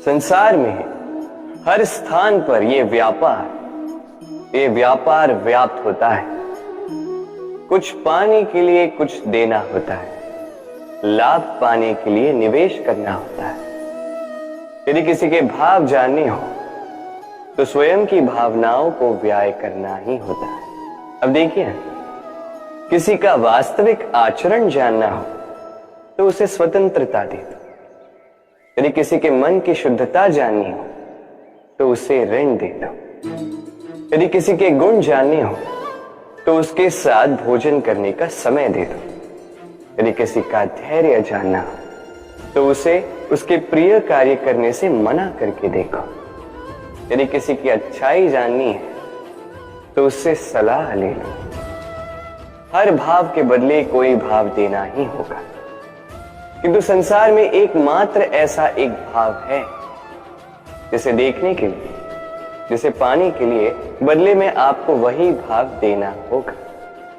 संसार में हर स्थान पर ये व्यापार व्याप्त होता है। कुछ पाने के लिए कुछ देना होता है, लाभ पाने के लिए निवेश करना होता है। यदि किसी के भाव जानने हो तो स्वयं की भावनाओं को व्याय करना ही होता है। अब देखिए, किसी का वास्तविक आचरण जानना हो तो उसे स्वतंत्रता दे दो। यदि किसी के मन की शुद्धता जाननी हो तो उसे ऋण दे दो। यदि किसी के गुण जानने हो तो उसके साथ भोजन करने का समय दे दो। यदि किसी का धैर्य जानना हो तो उसे उसके प्रिय कार्य करने से मना करके देखो। यदि किसी की अच्छाई जाननी है तो उससे सलाह ले लो। हर भाव के बदले कोई भाव देना ही होगा, किंतु संसार में एकमात्र ऐसा एक भाव है जिसे देखने के लिए, जिसे पाने के लिए बदले में आपको वही भाव देना होगा,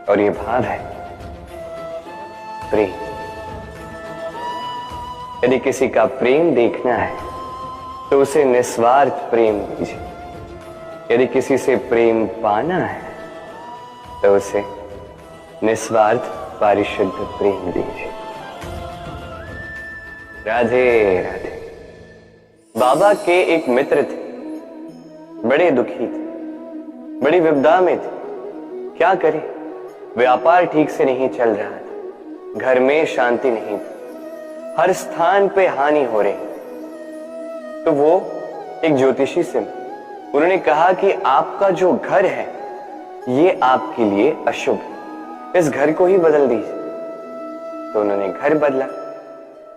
और ये भाव है प्रेम। यदि किसी का प्रेम देखना है तो उसे निस्वार्थ प्रेम दीजिए। यदि किसी से प्रेम पाना है तो उसे निस्वार्थ पारिशुद्ध प्रेम दीजिए। राधे राधे। बाबा के एक मित्र थे, बड़े दुखी थे, बड़ी विपदा में थे। क्या करें, व्यापार ठीक से नहीं चल रहा था, घर में शांति नहीं थी, हर स्थान पे हानि हो रही। तो वो एक ज्योतिषी से उन्होंने कहा कि आपका जो घर है ये आपके लिए अशुभ है, इस घर को ही बदल दीजिए। तो उन्होंने घर बदला,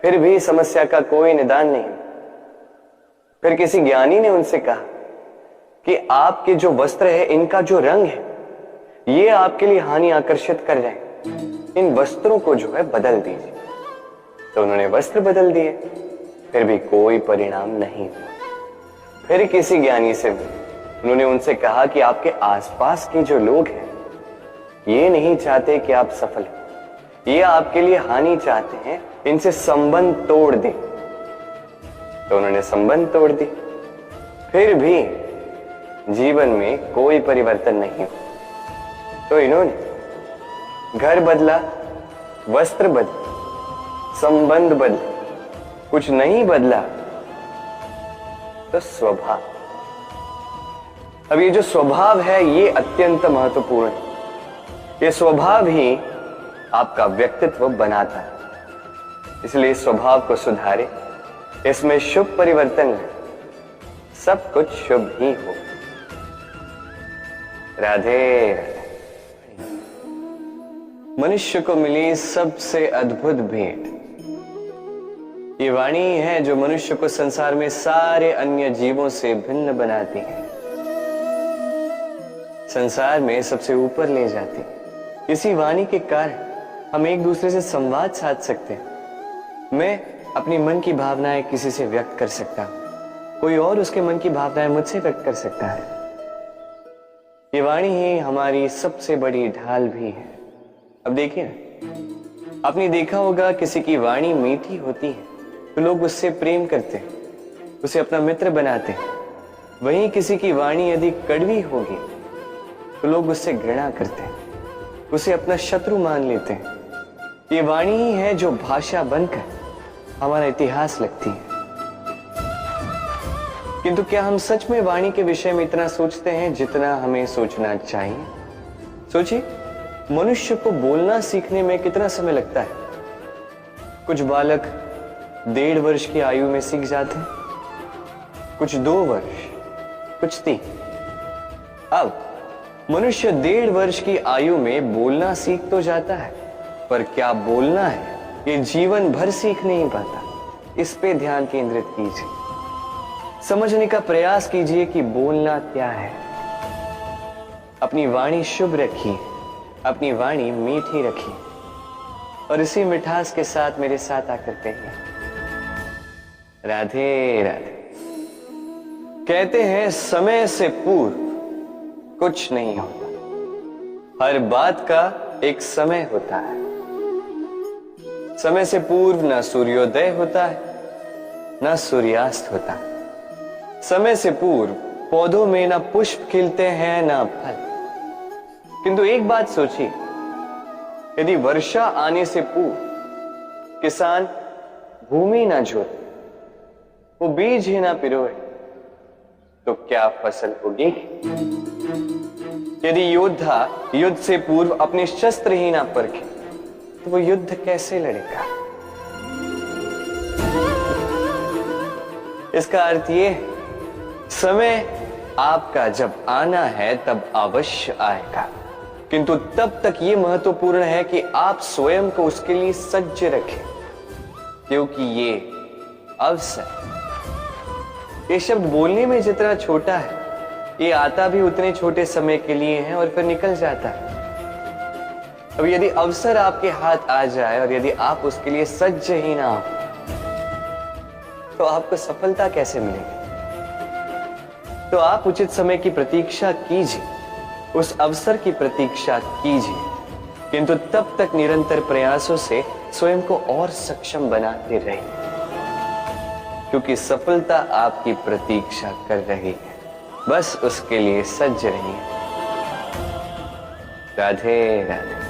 फिर भी समस्या का कोई निदान नहीं। फिर किसी ज्ञानी ने उनसे कहा कि आपके जो वस्त्र है, इनका जो रंग है, ये आपके लिए हानि आकर्षित कर रहे हैं, इन वस्त्रों को जो है बदल दीजिए। तो उन्होंने वस्त्र बदल दिए, फिर भी कोई परिणाम नहीं। फिर किसी ज्ञानी से उन्होंने उनसे कहा कि आपके आसपास के जो लोग हैं ये नहीं चाहते कि आप सफल हो, ये आपके लिए हानि चाहते हैं, इनसे संबंध तोड़ दें। तो उन्होंने संबंध तोड़ दी, फिर भी जीवन में कोई परिवर्तन नहीं हुआ। तो इन्होंने घर बदला, वस्त्र बदले, संबंध बदले, कुछ नहीं बदला तो स्वभाव। अब ये जो स्वभाव है ये अत्यंत महत्वपूर्ण है। ये स्वभाव ही आपका व्यक्तित्व बनाता है, इसलिए स्वभाव को सुधारे, इसमें शुभ परिवर्तन है, सब कुछ शुभ ही हो। राधे राधे। मनुष्य को मिली सबसे अद्भुत भेंट ये वाणी है जो मनुष्य को संसार में सारे अन्य जीवों से भिन्न बनाती है, संसार में सबसे ऊपर ले जाती है। इसी वाणी के कारण हम एक दूसरे से संवाद साध सकते हैं। मैं अपनी मन की भावनाएं किसी से व्यक्त कर सकता हूं, कोई और उसके मन की भावनाएं मुझसे व्यक्त कर सकता है। ये वाणी ही हमारी सबसे बड़ी ढाल भी है। अब देखिए, आपने देखा होगा किसी की वाणी मीठी होती है तो लोग उससे प्रेम करते हैं, उसे अपना मित्र बनाते हैं। वहीं किसी की वाणी यदि कड़वी होगी तो लोग उससे घृणा करते हैं, उसे अपना शत्रु मान लेते हैं। ये वाणी ही है जो भाषा बनकर हमारा इतिहास लिखती है। किंतु क्या हम सच में वाणी के विषय में इतना सोचते हैं जितना हमें सोचना चाहिए? सोचिए, मनुष्य को बोलना सीखने में कितना समय लगता है। कुछ बालक 1.5 वर्ष की आयु में सीख जाते हैं, कुछ 2 वर्ष, कुछ 3। अब मनुष्य 1.5 वर्ष की आयु में बोलना सीख तो जाता है, पर क्या बोलना है ये जीवन भर सीख नहीं पाता। इस पे ध्यान केंद्रित कीजिए, समझने का प्रयास कीजिए कि बोलना क्या है। अपनी वाणी शुभ रखिए, अपनी वाणी मीठी रखिए, और इसी मिठास के साथ मेरे साथ आकर कहिए राधे राधे। कहते हैं समय से पूर्व कुछ नहीं होता, हर बात का एक समय होता है। समय से पूर्व ना सूर्योदय होता है ना सूर्यास्त होता। समय से पूर्व पौधों में ना पुष्प खिलते हैं ना फल। किंतु एक बात सोचिए, यदि वर्षा आने से पूर्व किसान भूमि ना जोते, वो बीज ही ना पिरोए, तो क्या फसल होगी? यदि योद्धा युद्ध से पूर्व अपने शस्त्र ही ना परखे, तो वो युद्ध कैसे लड़ेगा? इसका अर्थ ये, समय आपका जब आना है तब अवश्य आएगा, किंतु तब तक ये महत्वपूर्ण है कि आप स्वयं को उसके लिए सज्ज रखें, क्योंकि ये अवसर, ये शब्द बोलने में जितना छोटा है, ये आता भी उतने छोटे समय के लिए है और फिर निकल जाता है। अब यदि अवसर आपके हाथ आ जाए और यदि आप उसके लिए सज्ज ही ना हो, तो आपको सफलता कैसे मिलेगी? तो आप उचित समय की प्रतीक्षा कीजिए, उस अवसर की प्रतीक्षा कीजिए, किंतु तब तक निरंतर प्रयासों से स्वयं को और सक्षम बनाते रहिए, क्योंकि सफलता आपकी प्रतीक्षा कर रही है। बस उसके लिए सज्ज रहिए। राधे राधे।